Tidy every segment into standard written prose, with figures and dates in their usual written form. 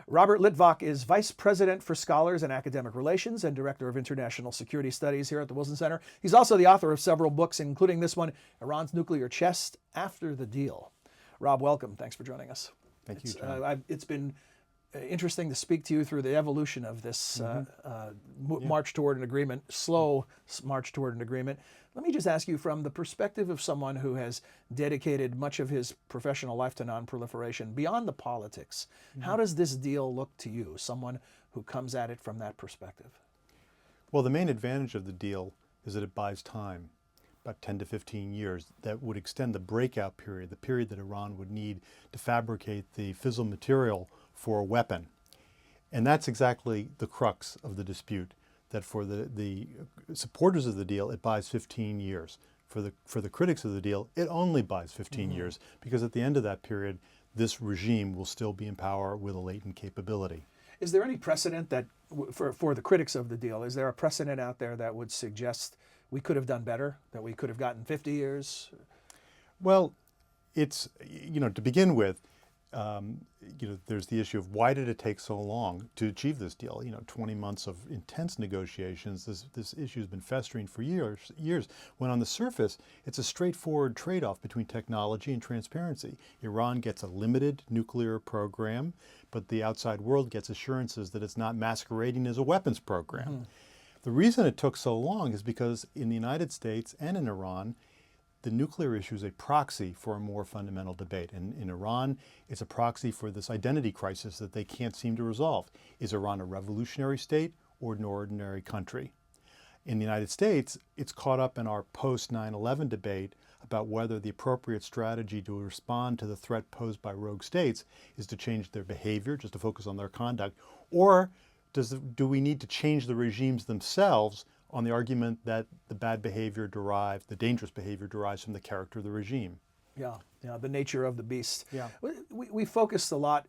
Robert Litwak is Vice President for Scholars and Academic Relations and Director of International Security Studies here at the Wilson Center. He's also the author of several books, including this one, Iran's Nuclear Chest After the Deal. Rob, welcome. Thanks for joining us. Thank you, John. It's been interesting to speak to you through the evolution of this march toward an agreement, slow march toward an agreement. Let me just ask you, from the perspective of someone who has dedicated much of his professional life to nonproliferation, beyond the politics, how does this deal look to you, someone who comes at it from that perspective? Well, the main advantage of the deal is that it buys time, about 10 to 15 years, that would extend the breakout period, the period that Iran would need to fabricate the fissile material for a weapon. And that's exactly the crux of the dispute, that for the supporters of the deal, it buys 15 years. For the critics of the deal, it only buys 15 years, because at the end of that period, this regime will still be in power with a latent capability. Is there any precedent that, for the critics of the deal, is there a precedent out there that would suggest we could have done better, that we could have gotten 50 years? Well, it's, to begin with, there's the issue of why did it take so long to achieve this deal? 20 months of intense negotiations. This issue has been festering for years, when on the surface, it's a straightforward trade-off between technology and transparency. Iran gets a limited nuclear program, but the outside world gets assurances that it's not masquerading as a weapons program. The reason it took so long is because in the United States and in Iran, the nuclear issue is a proxy for a more fundamental debate. And in Iran, it's a proxy for this identity crisis that they can't seem to resolve. Is Iran a revolutionary state or an ordinary country? In the United States, it's caught up in our post-9/11 debate about whether the appropriate strategy to respond to the threat posed by rogue states is to change their behavior, just to focus on their conduct, or do we need to change the regimes themselves on the argument that the bad behavior the dangerous behavior derives from the character of the regime? Yeah, the nature of the beast. Yeah. We focused a lot,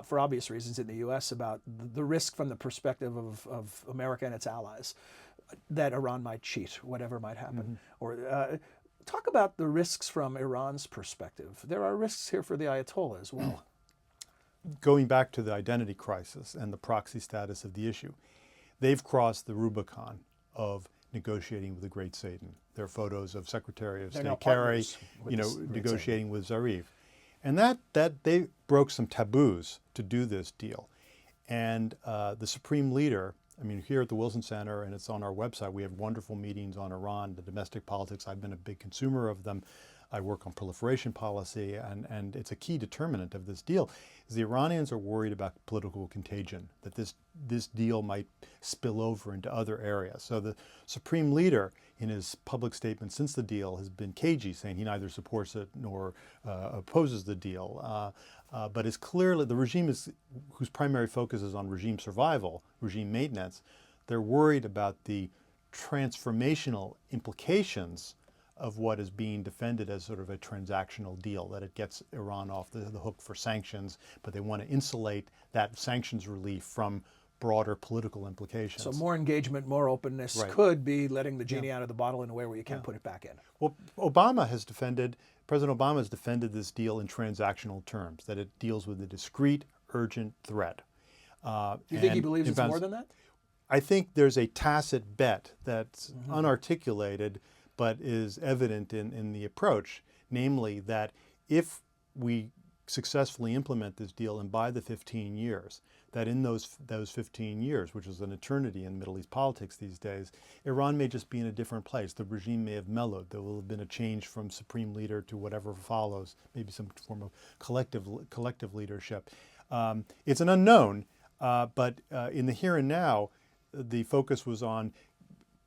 for obvious reasons, in the U.S. about the risk from the perspective of America and its allies, that Iran might cheat, whatever might happen. Or talk about the risks from Iran's perspective. There are risks here for the Ayatollah as well. Going back to the identity crisis and the proxy status of the issue, they've crossed the Rubicon of negotiating with the great Satan. There are photos of Secretary of State Kerry, negotiating with Zarif. And that they broke some taboos to do this deal. And the Supreme Leader, here at the Wilson Center, and it's on our website, we have wonderful meetings on Iran, the domestic politics. I've been a big consumer of them. I work on proliferation policy, and it's a key determinant of this deal, is the Iranians are worried about political contagion, that this deal might spill over into other areas. So the Supreme Leader, in his public statement since the deal, has been cagey, saying he neither supports it nor opposes the deal. But it's clearly, the regime whose primary focus is on regime survival, regime maintenance, they're worried about the transformational implications of what is being defended as sort of a transactional deal, that it gets Iran off the hook for sanctions, but they want to insulate that sanctions relief from broader political implications. So more engagement, more openness could be letting the genie out of the bottle in a way where you can't put it back in. Well, President Obama has defended this deal in transactional terms, that it deals with a discrete, urgent threat. Do you think he believes it's more than that? I think there's a tacit bet that's unarticulated, but is evident in the approach, namely that if we successfully implement this deal and buy the 15 years, that in those 15 years, which is an eternity in Middle East politics these days, Iran may just be in a different place. The regime may have mellowed. There will have been a change from supreme leader to whatever follows, maybe some form of collective leadership. It's an unknown, but in the here and now, the focus was on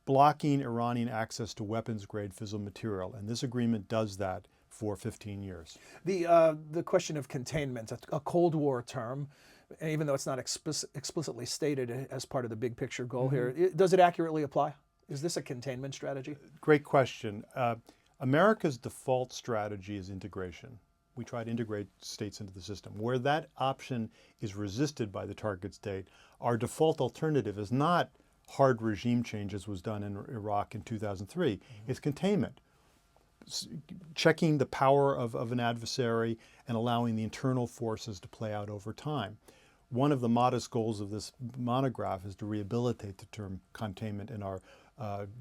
blocking Iranian access to weapons-grade fissile material, and this agreement does that for 15 years. The question of containment, a Cold War term, even though it's not explicitly stated as part of the big picture goal here, does it accurately apply? Is this a containment strategy? Great question. America's default strategy is integration. We try to integrate states into the system. Where that option is resisted by the target state, our default alternative is not hard regime change as was done in Iraq in 2003. It's containment. Checking the power of an adversary and allowing the internal forces to play out over time. one of the modest goals of this monograph is to rehabilitate the term containment in our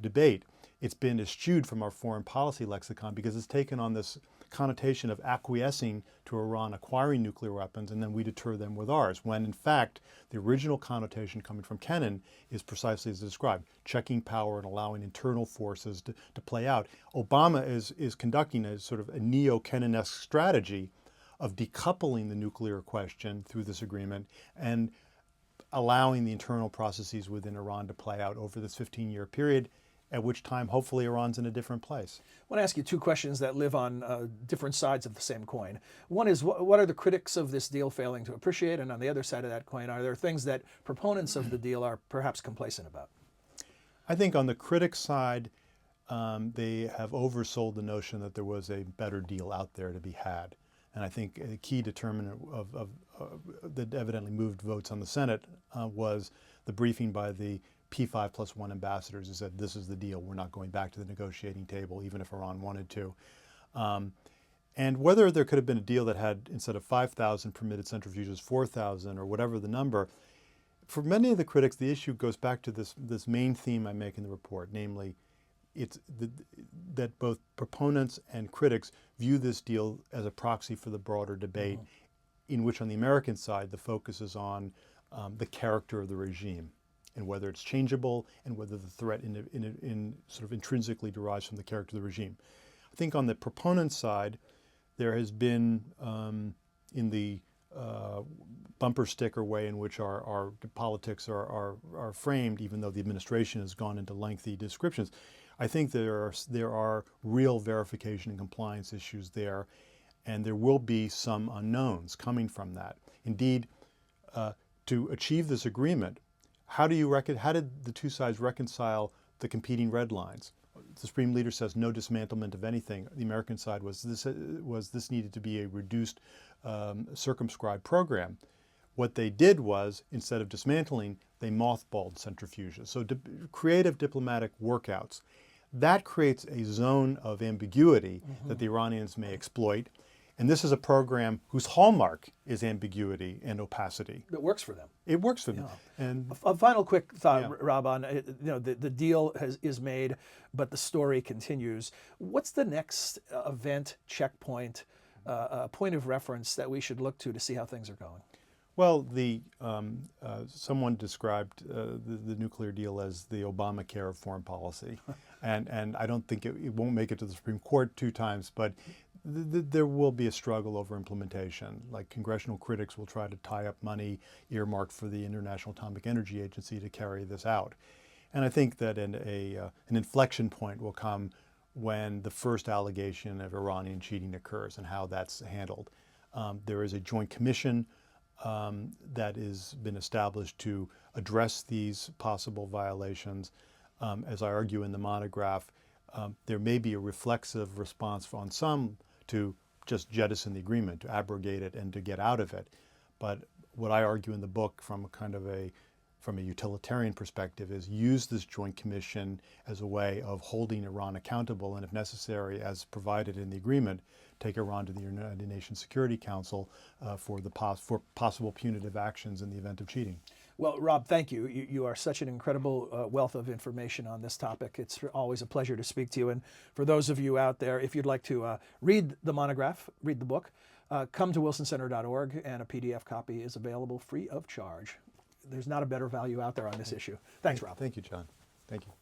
debate. It's been eschewed from our foreign policy lexicon because it's taken on this connotation of acquiescing to Iran acquiring nuclear weapons and then we deter them with ours, when in fact the original connotation coming from Kennan is precisely as described, checking power and allowing internal forces to play out. Obama is conducting a sort of a neo-Kennan-esque strategy of decoupling the nuclear question through this agreement and allowing the internal processes within Iran to play out over this 15-year period, at which time hopefully Iran's in a different place. I want to ask you two questions that live on different sides of the same coin. One is, what are the critics of this deal failing to appreciate? And on the other side of that coin, are there things that proponents of the deal are perhaps complacent about? I think on the critics' side, they have oversold the notion that there was a better deal out there to be had. And I think a key determinant that evidently moved votes on the Senate was the briefing by the P5+1 ambassadors who said, this is the deal, we're not going back to the negotiating table, even if Iran wanted to. And whether there could have been a deal that had, instead of 5,000 permitted centrifuges, 4,000 or whatever the number, for many of the critics, the issue goes back to this main theme I make in the report, namely, that both proponents and critics view this deal as a proxy for the broader debate, in which on the American side, the focus is on the character of the regime and whether it's changeable and whether the threat sort of intrinsically derives from the character of the regime. I think on the proponent side, there has been, in the bumper sticker way in which our politics are framed, even though the administration has gone into lengthy descriptions, I think there are real verification and compliance issues there, and there will be some unknowns coming from that. Indeed, to achieve this agreement, how did the two sides reconcile the competing red lines? The Supreme Leader says no dismantlement of anything. The American side was this needed to be a reduced, circumscribed program. What they did was, instead of dismantling, they mothballed centrifuges. So creative diplomatic workouts. That creates a zone of ambiguity that the Iranians may exploit. And this is a program whose hallmark is ambiguity and opacity. It works for them. It works for them. Yeah. And a final quick thought, Rob, on the deal is made, but the story continues. What's the next event, checkpoint, point of reference that we should look to see how things are going? Well, someone described the nuclear deal as the Obamacare of foreign policy, and I don't think it won't make it to the Supreme Court 2 times, but there will be a struggle over implementation. Like congressional critics will try to tie up money earmarked for the International Atomic Energy Agency to carry this out, and I think that an inflection point will come when the first allegation of Iranian cheating occurs and how that's handled. There is a joint commission that has been established to address these possible violations. As I argue in the monograph, there may be a reflexive response on some to just jettison the agreement, to abrogate it and to get out of it. But what I argue in the book from a utilitarian perspective is use this joint commission as a way of holding Iran accountable, and if necessary, as provided in the agreement, take Iran to the United Nations Security Council for possible punitive actions in the event of cheating. Well, Rob, thank you. You are such an incredible wealth of information on this topic. It's always a pleasure to speak to you. And for those of you out there, if you'd like to read the monograph, read the book, come to wilsoncenter.org, and a PDF copy is available free of charge. There's not a better value out there on this issue. Thanks, Rob. Thank you, John. Thank you.